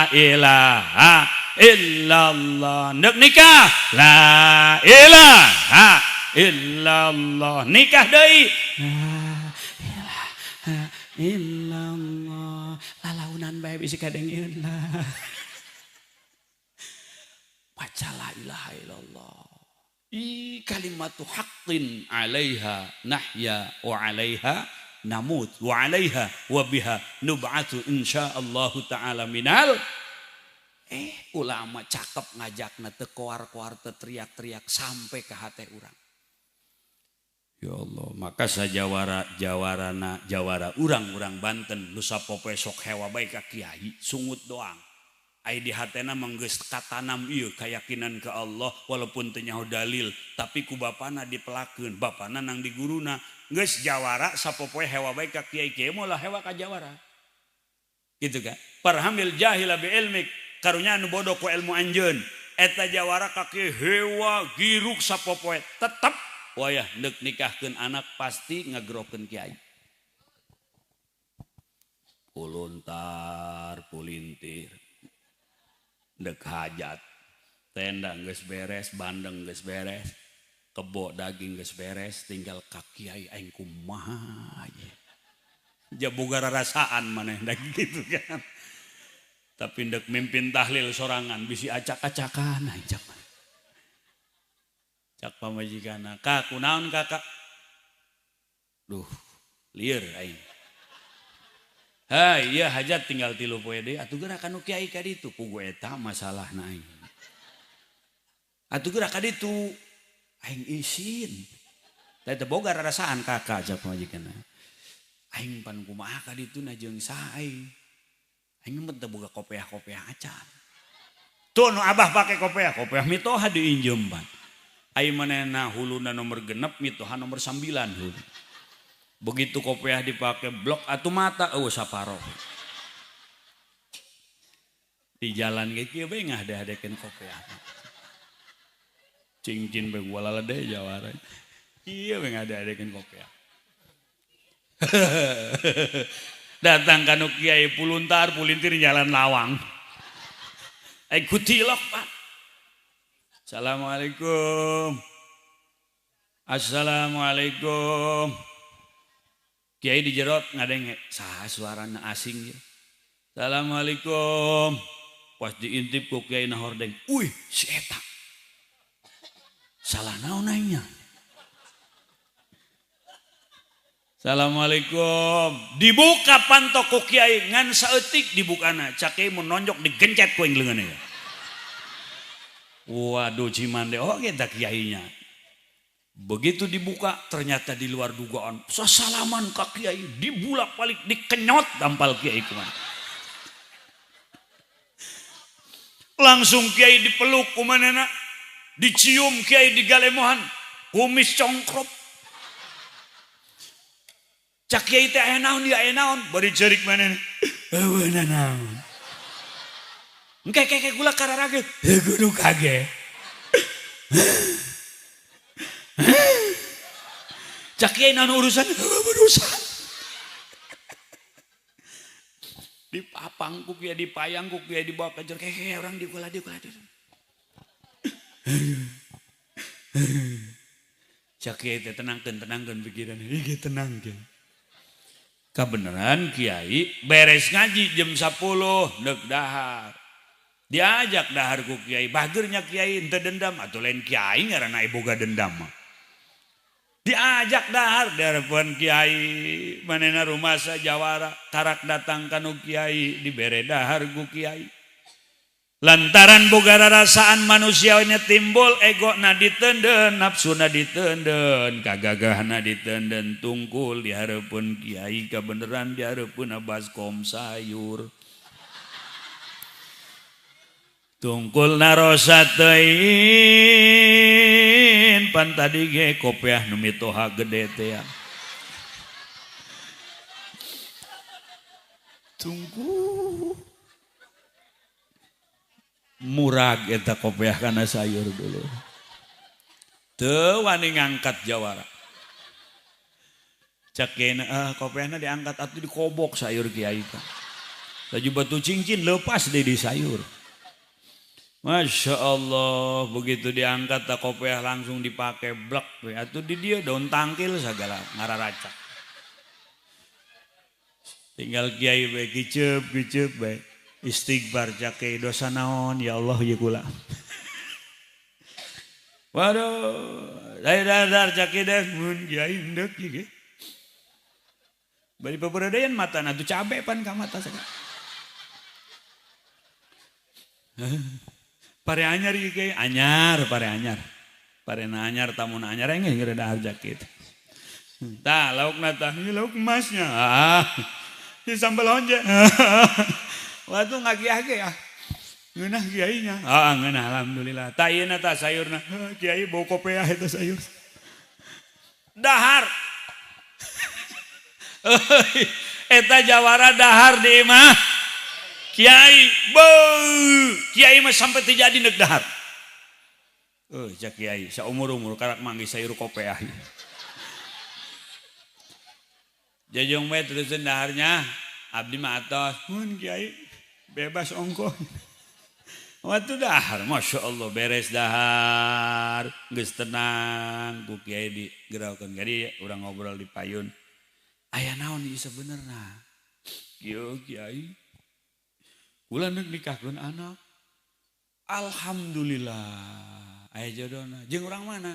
Speaker 1: ilaha illallah. Neuk nikah la ilaha illallah. Nikah deui la ilaha illallah. Lalaunan bae bisi kadengieun lah. Baca la ilaha illallah. Kalimatu haqqin 'alaiha nahya wa 'alaiha namut wa 'alaiha wa biha nub'atu insyaallah taala minal. Ulama cakep ngajakna teu koar-koar teu teriak-teriak sampai ke hate urang. Ya Allah, maka sajawara jawara urang Banten nu sapopoe sok hewa bae ka kiai sungut doang. Ai di hatena manggeus katanam ieu keyakinan ke Allah walaupun teu nyaho dalil tapi ku bapana dipelakeun bapana nang di guruna geus jawara sapopoe hewa bae ka kiai-kiai moal hewa ka jawara gitu kan parhamil jahila bi ilmik karunya anu bodoh ku ilmu anjeun eta jawara ka kiai hewa giruk sapopoe tetep wayah neuk nikahkeun anak pasti ngagrokeun kiai uluntar pulintir dek hajat tenda geus beres bandeng geus beres kebo daging geus beres tinggal ka kiai aing kumaha aja boga rarasaan maneh da gitu kan tapi dek mimpin tahlil sorangan bisi acak-acakan ajak cak pamajikana kak kunaon kakak duh lieur aing hai iya hajat tinggal 3 poe deui atuh geura ka nu kiai ka ditu pugu eta masalahna aing atuh geura ka ditu aing isin teh boga rarasaan kakak jak majikanna aing pan kumaha ka ditu na jeung sae aing mah teu boga kopiah-kopiah acan tuh nu abah pake kopiah mitoha diinjem pan aing manehna huluna nomor 6 mitoha nomor 9 hulu begitu kopiah dipakai blok atuh mata saparo di jalan kayak kieu bae ngahade-hadekeun kopiah cincin bae walala deh jawara ieu bae ngahade-hadekeun kopiah datang ka nu kiai puluntar pulintir jalan lawang kutilok Pak Assalamualaikum kiai di jerot ngadenge saha suarana asing ya. Assalamualaikum. Pas diintip ku kiai na hordeng. Uih, si eta. Salah naon aingnya. Assalamualaikum. Dibuka pantok ku kiai ngan saeutik dibukana. Cak kiai mun nonjok digencet ku ing leungeunna ya. Waduh cimande oge da kiainya. Begitu dibuka ternyata di luar dugaan sasalaman ka kiai dibulak-balik dikenyot dampal kiai kumaha langsung kiai dipeluk kumanana dicium kiai di galemohan kumis congkrop cak kiai teh aya naon dia aya naon bari cerik manehna eueuh naon engke gula kararage kudu kage cak kiai naon urusan dipapang ku kiai dipayang ku kiai dibawa ke jer kayak orang dikula cak kiai teh tenangkeun pikiran ieu tenang kiai kabeneran kiai beres ngaji jam 10 neuk dahar diajak dahar ku kiai bageurnya kiai henteu dendam atuh lain kiai ngaranna boga dendam mah diajak dahar diharapan kiai manehna rumasa jawara tarak datang kanu kiai dibere dahar ku kiai lantaran boga rarasaan manusianya timbul egona diteunden nafsuna diteunden kagagahna diteunden tungkul dihareupeun kiai kabeneran dihareupeun baskom sayur tungkul narosa teuing pan tadi ge kopiah nu mitoha gede teh tunggu murag eta kopiah kana sayur dulu teu wani ngangkat jawara cak kieu kopiahna diangkat atuh dikobok sayur kiai teh laju batu cincin lepas deui di sayur Masya Allah begitu diangkat tak kopiah langsung dipakai blok atau di dia daun tangkil segala ngararacak tinggal kiai bae kicep bae istighfar cake dosa naon ya Allah ya kula waduh saya dadar cake dah mun kiai ndek ge bari paberedean mata na tuh cabe pan ka mata sakit pare anyar ieu ge anyar pare anyar parena anyar tamuna anyar engeh geura dahar jakit tah laukna tah ieu lauk emasnya ieu sambal honje waduh ngagiah ge Ngeunah kiainya. Ngeunah alhamdulillah. Ta ieu na ta sayurna. Kiai bau kopiah eta sayur. Dahar. Eta jawara dahar di imah. Kiai, Kiai mah sampai terjadi nek dahar. Cak Kiai, saumur-umur karak manggis sayur kopiah. Jajong bae terusin daharnya. Abdi mah atos. Mun Kiai bebas ongkoh. Waktu dahar, Masya Allah beres dahar, geus tenang, ku Kiai digeraukeun. Jadi urang ngobrol di payun. Aya naon ieu sebenarnya? Kieu Kiai. Kula neuk nikahkeun anak. Alhamdulillah. Aya jodohna. Jeung urang mana?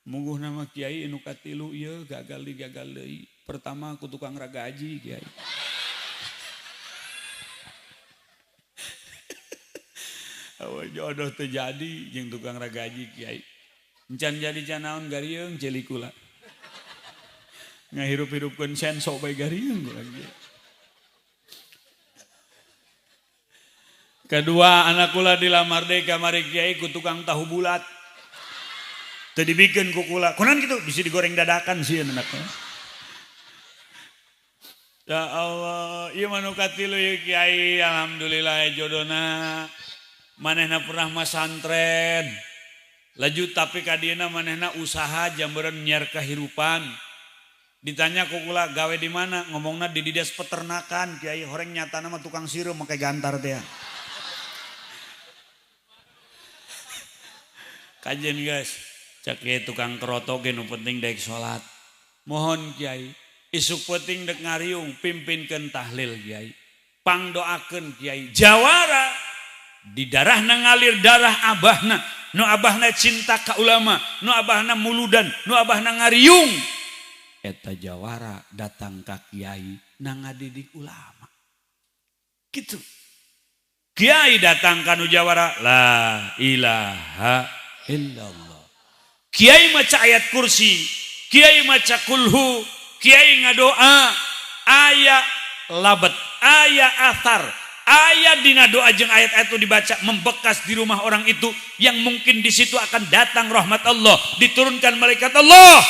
Speaker 1: Mungguh nama Kiai anu katilu ieu gagal deui. Pertama ku tukang ragaji Kiai. Jodoh terjadi jeung tukang ragaji Kiai. Encan jadi can naon garieung ceuli kula. Ngahirup-hirupkeun sen sok bae garieung kula. Kedua anak kula dilamar deui ka mari Kiai ku tukang tahu bulat. Teu dibikeun ku kula. Kunaon kitu? Bisa digoreng dadakan sieun anakna. Ya Allah, ieu mah nu katilu ieu Kiai, alhamdulillah jodohna. Manehna pernah masantren. Laju tapi kadieuna manehna usaha jambereun nyiar kahirupan. Ditanya ku kula gawe di mana? Ngomongna di didas peternakan Kiai, horeng nyatana mah tukang sirup make gantar teh. Kajen guys, cak kieu tukang keroto ge nu penting daek salat. Mohon Kiai, isuk penting dek ngariung pimpinkeun tahlil Kiai. Pangdoakeun Kiai jawara di darahna ngalir darah abahna, nu abahna cinta ka ulama, nu abahna muludan, nu abahna ngariung. Eta jawara datang ka Kiai na ngadidik ulama. Gitu. Kiai datang ka nu jawara la ilaha illallah. Kiai maca ayat kursi, Kiai maca kulhu, Kiai ngadoa, aya labet, aya athar. Ayat dina doa jeung ayat-ayat itu dibaca membekas di rumah orang itu yang mungkin di situ akan datang rahmat Allah, diturunkan malaikat Allah.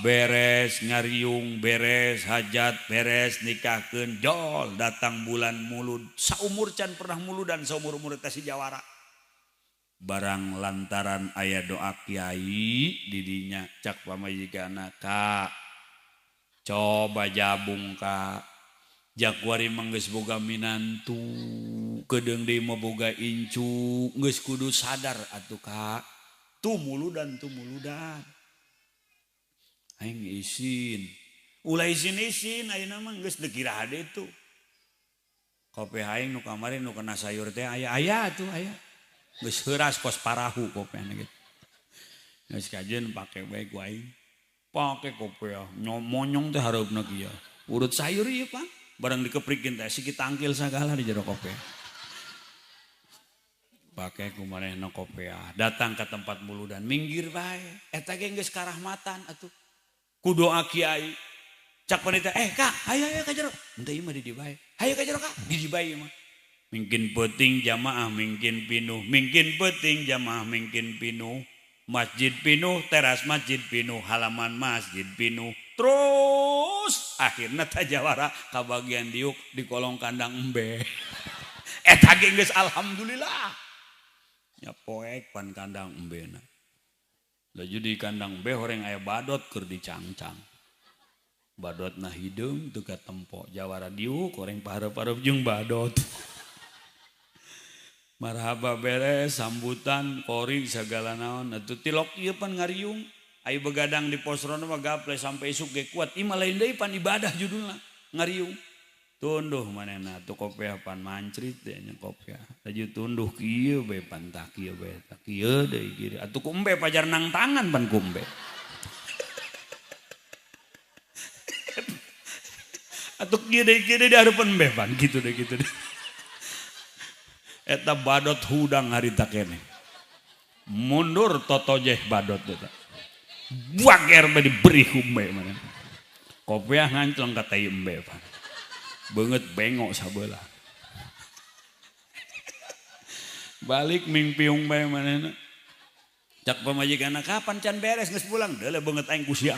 Speaker 1: Beres ngariung, beres hajat, beres nikahkeun, jol datang bulan mulud. Saumur can pernah muludan saumur-umur eta si jawara. Barang lantaran aya doa Kiai di dinya cak pamajikana Kak. Coba jabung Kak. Jakwari manggeus boga minantu, kedeung deui mah boga incu, geus kudu sadar atuh Kak. Tumuludan. Aing isin. Ulah isin ayeuna mah geus dikira hade tuh. Kopi aing nu kamari nu kena sayur teh aya atuh aya. Geus heuras kos parahu kopiana gitu. Geus kajeun pake bae ku aing. Pake kopi monyong teh hareupna kieu. Urut sayur ieu Pak. Barang dikeprikin teh siki tangkil sagala di jero kopi. Pakai kumanehna kopi. Datang ke tempat muludan minggir bae. Eta ge geus karahmatan atuh. Ku doa Kiai. Cak panitia, Kak, ayo ka jero. Henteu ieu mah di dieu bae. Hayu ka jero Kak, di dieu bae mah. Mungkin penting jamaah mungkin pinuh, mungkin penting jamaah mungkin pinuh. Masjid pinuh, teras masjid pinuh, halaman masjid pinuh. Terus akhirnya tajawara ka bagian diuk di kolong kandang embe. Eta ge geus alhamdulillah. Nya poek pan kandang embena. Laju di kandang embe horeng aya badot keur dicangcang. Badotna hideung teu katempo. Jawara diuk horeng pahareup-hareup jeung badot. Marhaba beres sambutan kori sagala naon atuh tilok ieu pan ngariung. Ayo begadang di posrona mah gaple sampai isuk ge kuat. Ima lain deui pan ibadah judulna ngariung. Tunduh manehna tu kopiah pan mancrit teh nya kopiah. Laju tunduh kieu bae pan tak kieu bae tak kieu deui kieu. Atuh ku embe pajar nang tangan pan ku embe. Atuh kieu deui di hareupeun embe pan gitu deh. Eta badot hudang harita keneh. Mundur totojeh badot eta. Buager bae diberi humbe mana. Kopiah nganclong ka tai embe pan. Beungeut bengok sabeula. Balik mingpiung bae manehna. Cak pamajikanna kapan can beres geus pulang? Deuleu beungeut aing ku sia.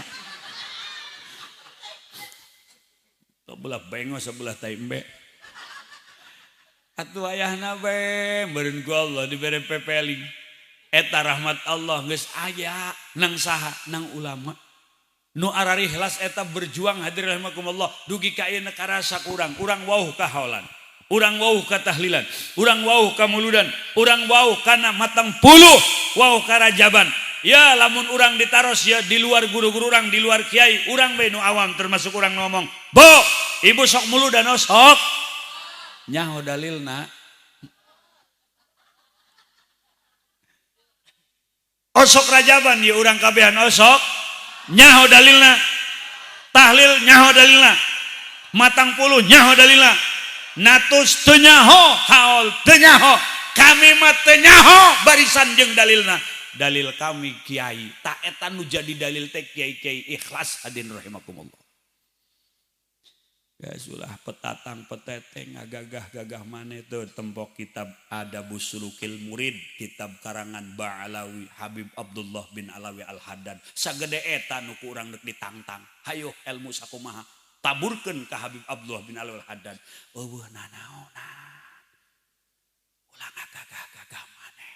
Speaker 1: Sebelah bengo sebelah taimbe. Atuh ayahna bae meureun ku Allah dibere pepeling. Eta rahmat Allah geus aya nang saha nang ulama. Nu arari ikhlas eta berjuang hadir rahimakumullah dugi ka ieu karasa urang wauh ka haolan urang wauh ka tahlilan urang wauh ka muludan urang wauh kana matang puluh wauh ka rajaban ya lamun urang ditaros ya di luar guru-guru urang di luar kiai urang bae nu awam termasuk urang ngomong bo ibu sok muludan sok nyaho dalilna osok rajaban ya urang kabehan osok nyaho dalilna tahlil nyaho dalilna matang puluh nyaho dalilna natus teu nyaho haol teu nyaho kami mah teu nyaho barisan jeung dalilna dalil kami kiai tak eta nu jadi dalil teh kiai-kiai ikhlas hadirin rahimakumullah gasulah petatang peteteng ngagagah-gagah maneh teu tempok kitab Adabus Sulukil Murid kitab karangan Ba'alawi Habib Abdullah bin Alawi Al-Haddad sagede eta nu ku urang deuk ditangtang hayo ilmu sakumaha taburkeun ka Habib Abdullah bin Alawi Al-Haddad eueuh nanaonan ulah ngagagah-gagah maneh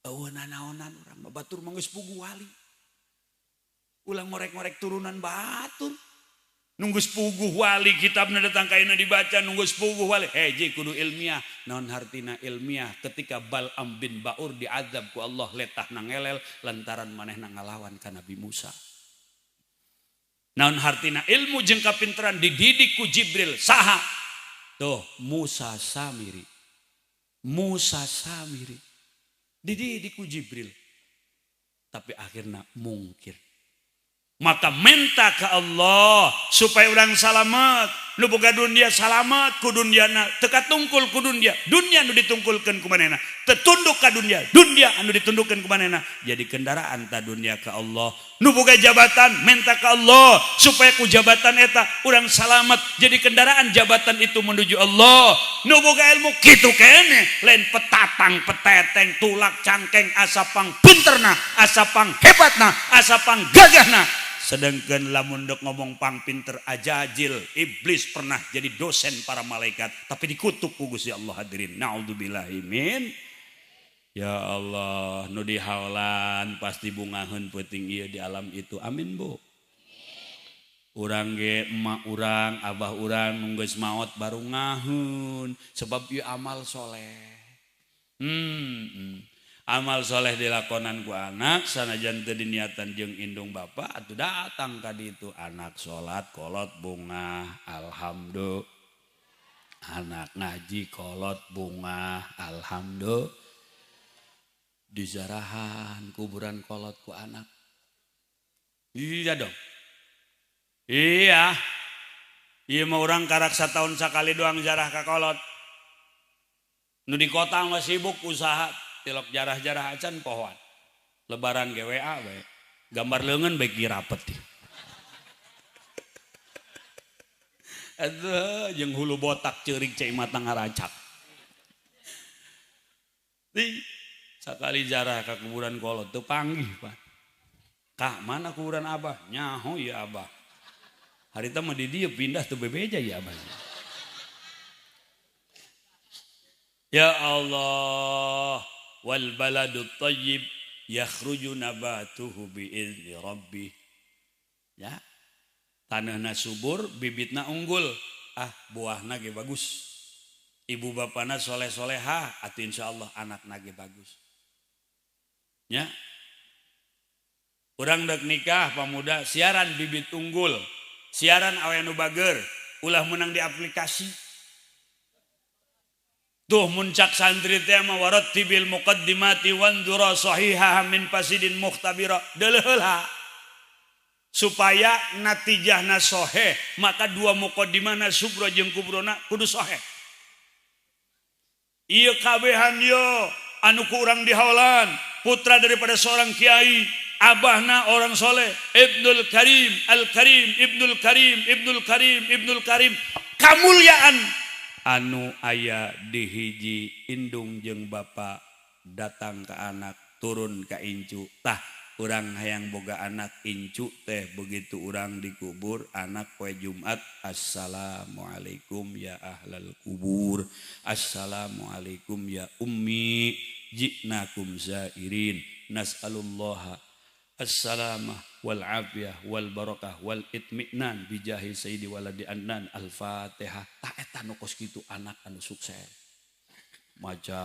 Speaker 1: eueuh nanaonan urang mah batur mah geus puguh wali ulah ngorek-ngorek turunan batur nunggu sepuguh wali kitabna datang kaina dibaca nunggu sepuguh wali hiji kudu ilmiah naon hartina ilmiah ketika Bal'am bin Ba'ur diazab ku Allah letah nang ngelel lantaran manehna ngalawan ka Nabi Musa naon hartina ilmu jeung kapinteran dididik ku Jibril saha tuh Musa Samiri dididik ku Jibril tapi akhirnya mungkir maka minta ke Allah supaya orang salamet nu boga dunia salamet ku duniana teu katungkul ku dunia nu ditungkulkeun ku manehna teu tunduk ka dunia anu ditundukkeun ku manehna jadi kendaraan ta dunia ke Allah nu boga jabatan minta ke Allah supaya ku jabatan eta urang salamet jadi kendaraan jabatan itu menuju Allah nu boga ilmu kitu kene lain petatang peteteng tulak cangkeng asapang pinterna asapang hebatna asapang gagahna sedangkan lamun dok ngomong pang pinter ajajil iblis pernah jadi dosen para malaikat tapi dikutuk ku Gusti Allah hadirin naudzubillahi min ya Allah nu dihaulan pasti bungaheun peuting ieu di alam itu amin bu urang ge emak urang abah urang nu geus maot baru ngaheun sebab ieu amal soleh amal soleh dilakonan ku anak sanajan teu diniatan jeung indung bapa atuh datang ka ditu anak salat kolot bunga alhamdulillah anak ngaji kolot bunga alhamdulillah dijarahan kuburan kolot ku anak iya dong iya mah urang karak satahun sakali doang jarah ka kolot nu di kota mah sibuk usaha tilok jarah-jarah acan pohon lebaran GWA bae gambar leungeun baik dirapet aduh jeung hulu botak ceurik cai matang ngaracak sakali jarah ka kuburan kolot teu panggih Pak kah mana kuburan abah nyaho ya abah harita mah di dieu pindah teu bebeja ya abah ya Allah wal baladut thayyib yakhruju nabatuhu bi'izni rabbih ya tanahna subur bibitna unggul buahna ge bagus ibu bapana soleh-soleha atuh insyaallah anakna ge bagus ya urang dek nikah pamuda siaran bibit unggul siaran awe nu bager ulah menang di aplikasi tuh muncak santri teh mah warattibil muqaddimati wandura sahihaha min fasidin mukhtabira deuleulah supaya natijahna sahih maka dua muqaddimana subra jeung kubrona kudu sahih ieu kabehan yo anu ku urang dihaolan putra daripada seorang kiai abahna orang soleh Ibnul Karim Al Karim Ibnul Karim kamuliaan anu aya di hiji indung jeung bapa datang ke anak turun ke incu tah urang hayang boga anak incu teh begitu urang dikubur anak poe Jumat assalamualaikum ya ahlal kubur assalamualaikum ya ummi ji'nakum zairin nas'alullaha assalamah wal afiyah wal barakah wal itminan bijahi sayyidi waladi annan al-fatihah tah eta nu kos kitu anak anu sukses maca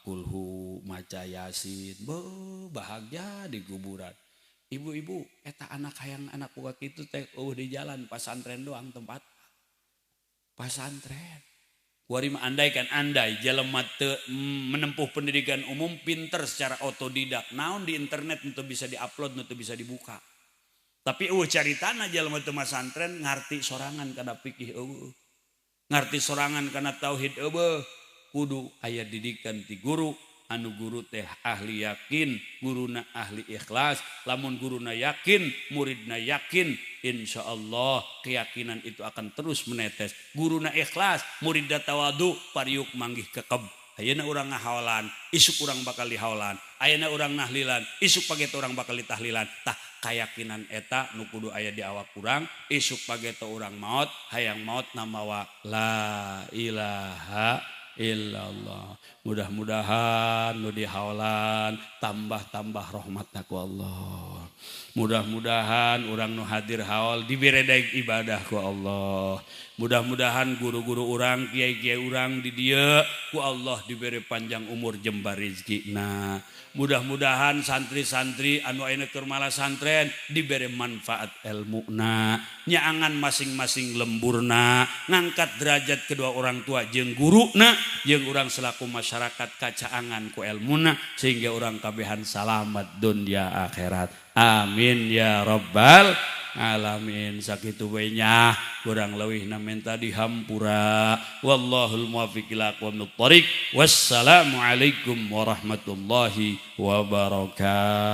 Speaker 1: kulhu maca yasin bahagia di kuburan ibu-ibu eta anak hayang anak boga kitu teh di jalan pasantren doang tempat pasantren kuari mah andai jelema teu menempuh pendidikan umum pinter secara otodidak naon di internet nu bisa diupload nu bisa dibuka tapi caritana jelema teu masantren ngarti sorangan kana fikih ngarti sorangan kana tauhid kudu aya didikan ti guru anu guru teh ahli yakin guruna ahli ikhlas lamun guruna yakin muridna yakin insyaallah keyakinan itu akan terus menetes guruna ikhlas muridna tawadu pariuk manggih kekeb ayeuna urang ngahawalan isuk urang bakal dihawalan ayeuna urang nahlilan isuk page urang bakal ditahlilan tah keyakinan eta nu kudu aya di awak urang isuk page urang maot hayang maot namawa la ilaha illallah mudah-mudahan nu dihawalan tambah-tambah rahmatna ku Allah mudah-mudahan urang nu hadir haul dibere daek ibadah ku Allah mudah-mudahan guru-guru urang kiai-kiai urang di dieu ku Allah diberi panjang umur jembar rezekina mudah-mudahan santri-santri anu aya keur malasantren diberi manfaat ilmuna nyaangan masing-masing lemburna ngangkat derajat kedua orang tua jeung guruna jeung urang selaku masyarakat kacaangan ku ilmuna sehingga urang kabehan salamet dunya akhirat amin ya rabbal alamin sakitu we nya kurang leuwihna menta dihampura wallahul muwaffiq ila aqwamit thoriq wassalamu alaikum warahmatullahi wabarakatuh.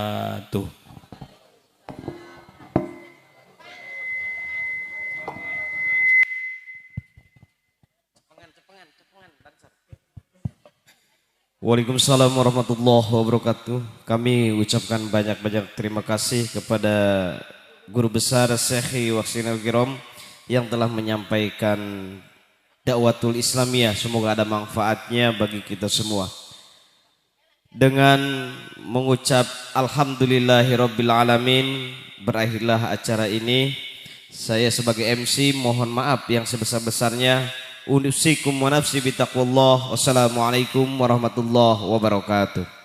Speaker 2: Waalaikumsalam warahmatullahi wabarakatuh. Kami ucapkan banyak-banyak terima kasih kepada Guru Besar Syekh Waksinal Kiram yang telah menyampaikan dakwatul Islamiyah. Semoga ada manfaatnya bagi kita semua. Dengan mengucap Alhamdulillahirabbil alamin berakhirlah acara ini. Saya sebagai MC mohon maaf yang sebesar-besarnya. Unusikum wa nafsi bitaqwallah. Wassalamualaikum warahmatullahi wabarakatuh.